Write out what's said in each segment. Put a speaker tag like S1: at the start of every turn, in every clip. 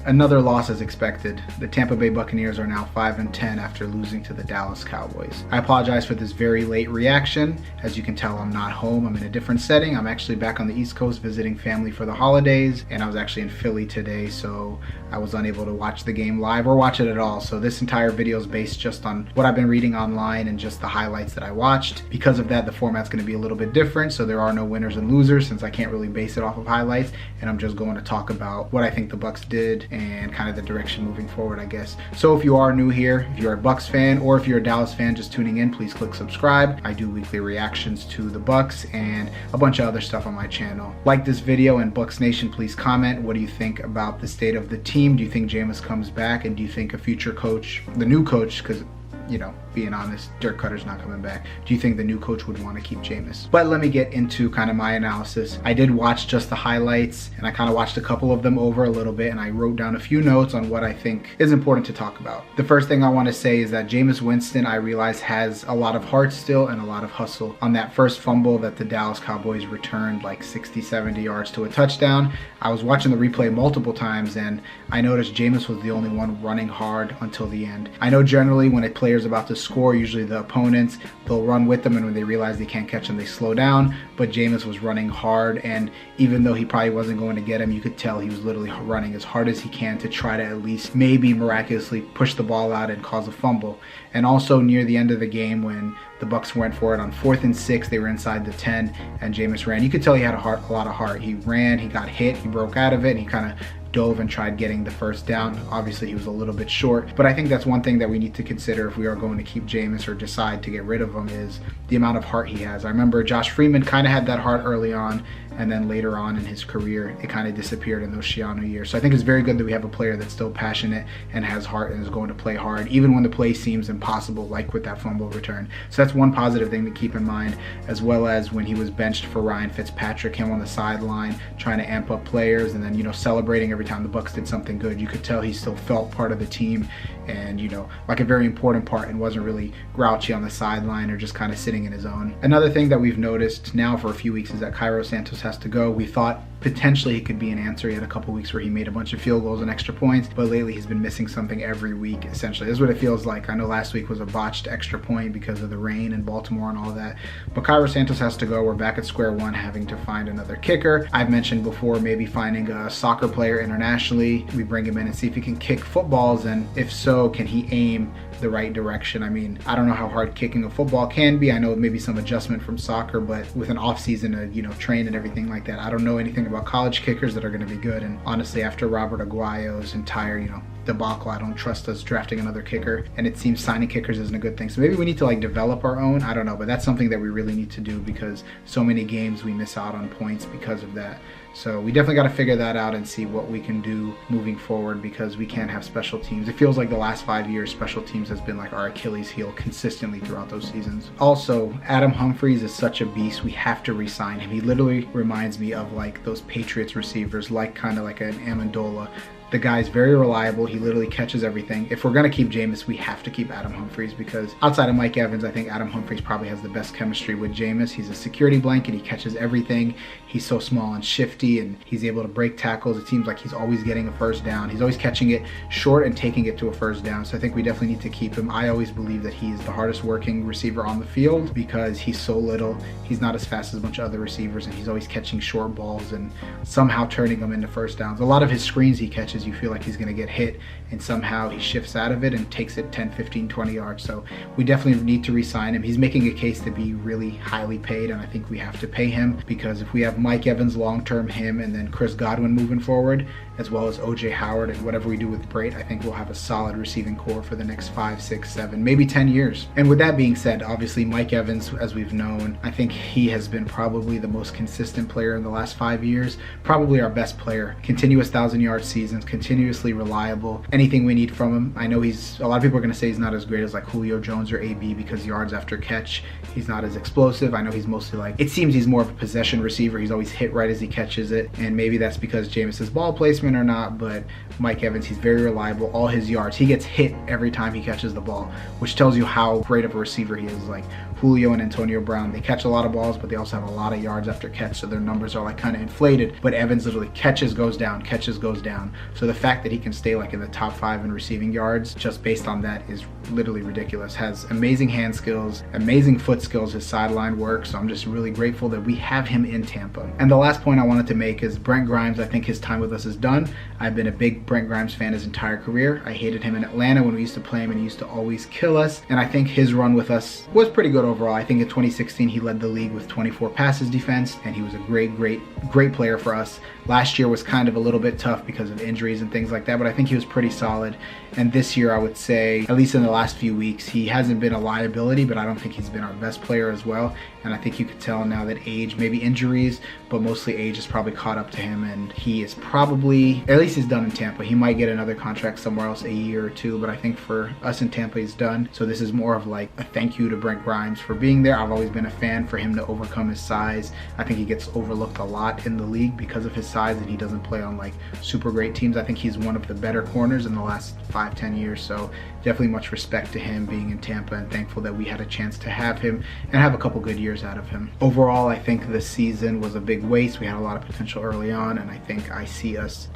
S1: Another loss as expected. The Tampa Bay Buccaneers are now 5-10 after losing to the Dallas Cowboys. I apologize for this very late reaction. As you can tell, I'm not home. I'm in a different setting. I'm actually back on the East Coast visiting family for the holidays, and I was actually in Philly today, so I was unable to watch the game live or watch it at all. So this entire video is based just on what I've been reading online and just the highlights that I watched. Because of that, the format's going to be a little bit different, so there are no winners and losers since I can't really base it off of highlights, and I'm just going to talk about what I think the Bucs did and kind of the direction moving forward, I guess. So if you are new here, if you're a Bucs fan or if you're a Dallas fan just tuning in, please click subscribe. I do weekly reactions to the Bucs and a bunch of other stuff on my channel. Like this video, and Bucs Nation, please comment. What do you think about the state of the team? Do you think Jameis comes back? And do you think a future coach, the new coach, because you know, being honest, Dirk Cutter's not coming back. Do you think the new coach would want to keep Jameis? But let me get into kind of my analysis. I did watch just the highlights, and I kind of watched a couple of them over a little bit, and I wrote down a few notes on what I think is important to talk about. The first thing I want to say is that Jameis Winston, I realize, has a lot of heart still and a lot of hustle. On that first fumble that the Dallas Cowboys returned like 60, 70 yards to a touchdown, I was watching the replay multiple times, and I noticed Jameis was the only one running hard until the end. I know generally when a player's about to score, usually the opponents, they'll run with them, and when they realize they can't catch them, they slow down. But Jameis was running hard, and even though he probably wasn't going to get him, you could tell he was literally running as hard as he can to try to at least maybe miraculously push the ball out and cause a fumble. And also near the end of the game, when the Bucs went for it on 4th and 6, they were inside the 10, and Jameis ran. You could tell he had a lot of heart. He ran, he got hit, he broke out of it, and he kind of dove and tried getting the first down. Obviously, he was a little bit short, but I think that's one thing that we need to consider if we are going to keep Jameis or decide to get rid of him, is the amount of heart he has. I remember Josh Freeman kind of had that heart early on, and then later on in his career, it kind of disappeared in those Schiano years. So I think it's very good that we have a player that's still passionate and has heart and is going to play hard, even when the play seems impossible, like with that fumble return. So that's one positive thing to keep in mind, as well as when he was benched for Ryan Fitzpatrick, him on the sideline trying to amp up players, and then, you know, celebrating every time the Bucs did something good. You could tell he still felt part of the team, and, you know, like a very important part, and wasn't really grouchy on the sideline or just kind of sitting in his own. Another thing that we've noticed now for a few weeks is that Cairo Santos has to go. We thought potentially he could be an answer. He had a couple weeks where he made a bunch of field goals and extra points, but lately he's been missing something every week, essentially. This is what it feels like. I know last week was a botched extra point because of the rain in Baltimore and all that, but Cairo Santos has to go. We're back at square one, having to find another kicker. I've mentioned before maybe finding a soccer player internationally. We bring him in and see if he can kick footballs, and if so, can he aim the right direction? I mean, I don't know how hard kicking a football can be. I know maybe some adjustment from soccer, but with an off season to, you know, train and everything like that, I don't know anything about college kickers that are going to be good. And honestly, after Robert Aguayo's entire, you know, debacle, I don't trust us drafting another kicker, and it seems signing kickers isn't a good thing. So maybe we need to like develop our own. I don't know, but that's something that we really need to do, because so many games we miss out on points because of that. So we definitely got to figure that out and see what we can do moving forward, because we can't have special teams. It feels like the last 5 years special teams has been like our Achilles heel consistently throughout those seasons. Also, Adam Humphries is such a beast. We have to re-sign him. He literally reminds me of like those Patriots receivers, like kind of like an Amendola. The guy's very reliable. He literally catches everything. If we're going to keep Jameis, we have to keep Adam Humphries, because outside of Mike Evans, I think Adam Humphries probably has the best chemistry with Jameis. He's a security blanket. He catches everything. He's so small and shifty, and he's able to break tackles. It seems like he's always getting a first down. He's always catching it short and taking it to a first down. So I think we definitely need to keep him. I always believe that he's the hardest working receiver on the field, because he's so little. He's not as fast as a bunch of other receivers, and he's always catching short balls and somehow turning them into first downs. A lot of his screens he catches, you feel like he's going to get hit, and somehow he shifts out of it and takes it 10, 15, 20 yards. So we definitely need to re-sign him. He's making a case to be really highly paid, and I think we have to pay him, because if we have Mike Evans long-term, him, and then Chris Godwin moving forward, as well as OJ Howard, and whatever we do with Brate, I think we'll have a solid receiving core for the next 5, 6, 7, maybe 10 years. And with that being said, obviously Mike Evans, as we've known, I think he has been probably the most consistent player in the last 5 years, probably our best player. Continuous 1,000-yard seasons, continuously reliable. Anything we need from him. I know a lot of people are going to say he's not as great as like Julio Jones or AB, because yards after catch, he's not as explosive. I know he's mostly like, it seems he's more of a possession receiver. He's always hit right as he catches it, and maybe that's because Jameis's ball placement or not, but Mike Evans, he's very reliable. All his yards, he gets hit every time he catches the ball, which tells you how great of a receiver he is. Like Julio and Antonio Brown. They catch a lot of balls, but they also have a lot of yards after catch, so their numbers are like kind of inflated. But Evans literally catches, goes down, catches, goes down. So the fact that he can stay like in the top 5 in receiving yards just based on that is literally ridiculous. Has amazing hand skills, amazing foot skills, his sideline work. So I'm just really grateful that we have him in Tampa. And the last point I wanted to make is Brent Grimes. I think his time with us is done. I've been a big Brent Grimes fan his entire career. I hated him in Atlanta when we used to play him, and he used to always kill us. And I think his run with us was pretty good overall. I think in 2016 he led the league with 24 passes defense, and he was a great player for us. Last year was kind of a little bit tough because of injuries and things like that, but I think he was pretty solid. And this year, I would say, at least in the last few weeks, he hasn't been a liability, but I don't think he's been our best player as well. And I think you could tell now that age, maybe injuries, but mostly age has probably caught up to him, and he is probably, at least he's done in Tampa. He might get another contract somewhere else, a year or two, but I think for us in Tampa, he's done. So this is more of like a thank you to Brent Grimes for being there. I've always been a fan for him to overcome his size. I think he gets overlooked a lot in the league because of his size, and he doesn't play on like super great teams. I think he's one of the better corners in the last 5-10 years. So definitely much respect to him being in Tampa, and thankful that we had a chance to have him and have a couple good years out of him. Overall, I think this season was a big waste. We had a lot of potential early on, and I think I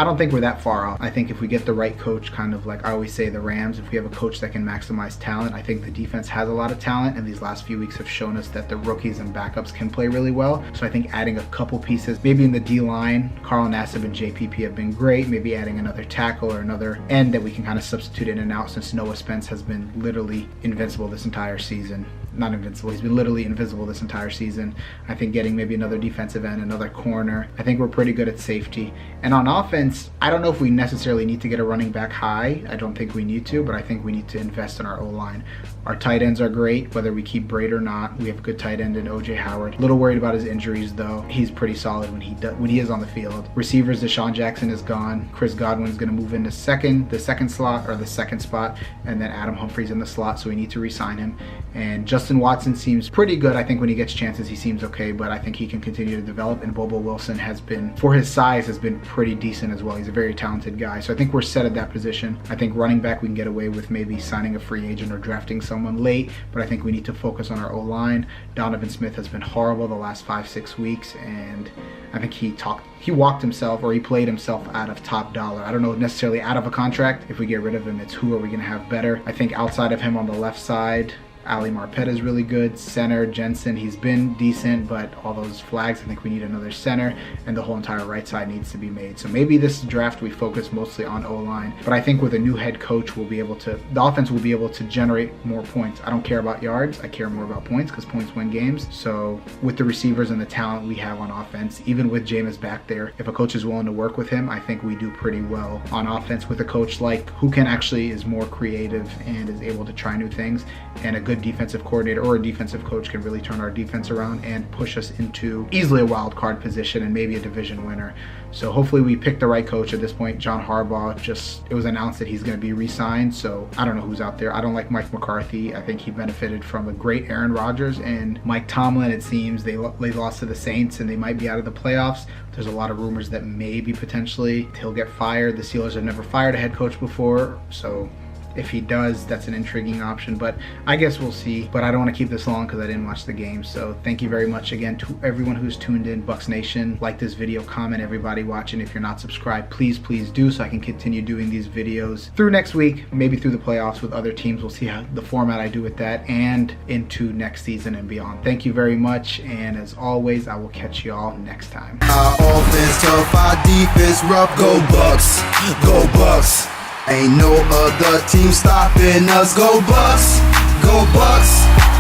S1: don't think we're that far off. I think if we get the right coach, kind of like I always say the Rams, if we have a coach that can maximize talent, I think the defense has a lot of talent, and these last few weeks have shown us that the rookies and backups can play really well. So I think adding a couple pieces, maybe in the D-line, Carl Nassib and JPP have been great. Maybe adding another tackle or another end that we can kind of substitute in and out, since Noah Spence has been literally invincible this entire season. Not invincible, he's been literally invisible this entire season. I think getting maybe another defensive end, another corner. I think we're pretty good at safety. And on offense, I don't know if we necessarily need to get a running back high. I don't think we need to, but I think we need to invest in our O-line. Our tight ends are great, whether we keep Braid or not. We have a good tight end in OJ Howard. A little worried about his injuries though. He's pretty solid when he is on the field. Receivers, Deshaun Jackson is gone. Chris Godwin is going to move into the second spot, and then Adam Humphries in the slot, so we need to re-sign him. And Justin Watson seems pretty good. I think when he gets chances, he seems okay, but I think he can continue to develop. And Bobo Wilson has been, for his size, has been pretty decent as well. He's a very talented guy. So I think we're set at that position. I think running back, we can get away with maybe signing a free agent or drafting someone late, but I think we need to focus on our O-line. Donovan Smith has been horrible the last 5-6 weeks, and I think he walked himself, or he played himself out of top dollar. I don't know necessarily out of a contract. If we get rid of him, it's who are we going to have better. I think outside of him on the left side, Ali Marpet is really good. Center, Jensen, he's been decent, but all those flags, I think we need another center, and the whole entire right side needs to be made. So maybe this draft we focus mostly on O-line, but I think with a new head coach, the offense will be able to generate more points. I don't care about yards, I care more about points, because points win games. So with the receivers and the talent we have on offense, even with Jameis back there, if a coach is willing to work with him, I think we do pretty well on offense with a coach like who is more creative and is able to try new things, and a good defensive coordinator or a defensive coach can really turn our defense around and push us into easily a wild card position and maybe a division winner. So hopefully we pick the right coach at this point. John Harbaugh, it was announced that he's going to be re-signed, so I don't know who's out there. I don't like Mike McCarthy. I think he benefited from a great Aaron Rodgers, and Mike Tomlin, it seems they lost to the Saints and they might be out of the playoffs. There's a lot of rumors that maybe potentially he'll get fired. The Steelers have never fired a head coach before, so if he does, that's an intriguing option, but I guess we'll see. But I don't want to keep this long because I didn't watch the game. So thank you very much again to everyone who's tuned in. Bucs Nation, like this video, comment, everybody watching. If you're not subscribed, please do, so I can continue doing these videos through next week, maybe through the playoffs with other teams. We'll see how the format I do with that, and into next season and beyond. Thank you very much, and as always, I will catch you all next time.
S2: Our offense tough, our defense rough. Go Bucs, go Bucs. Ain't no other team stopping us. Go Bucs, go Bucs.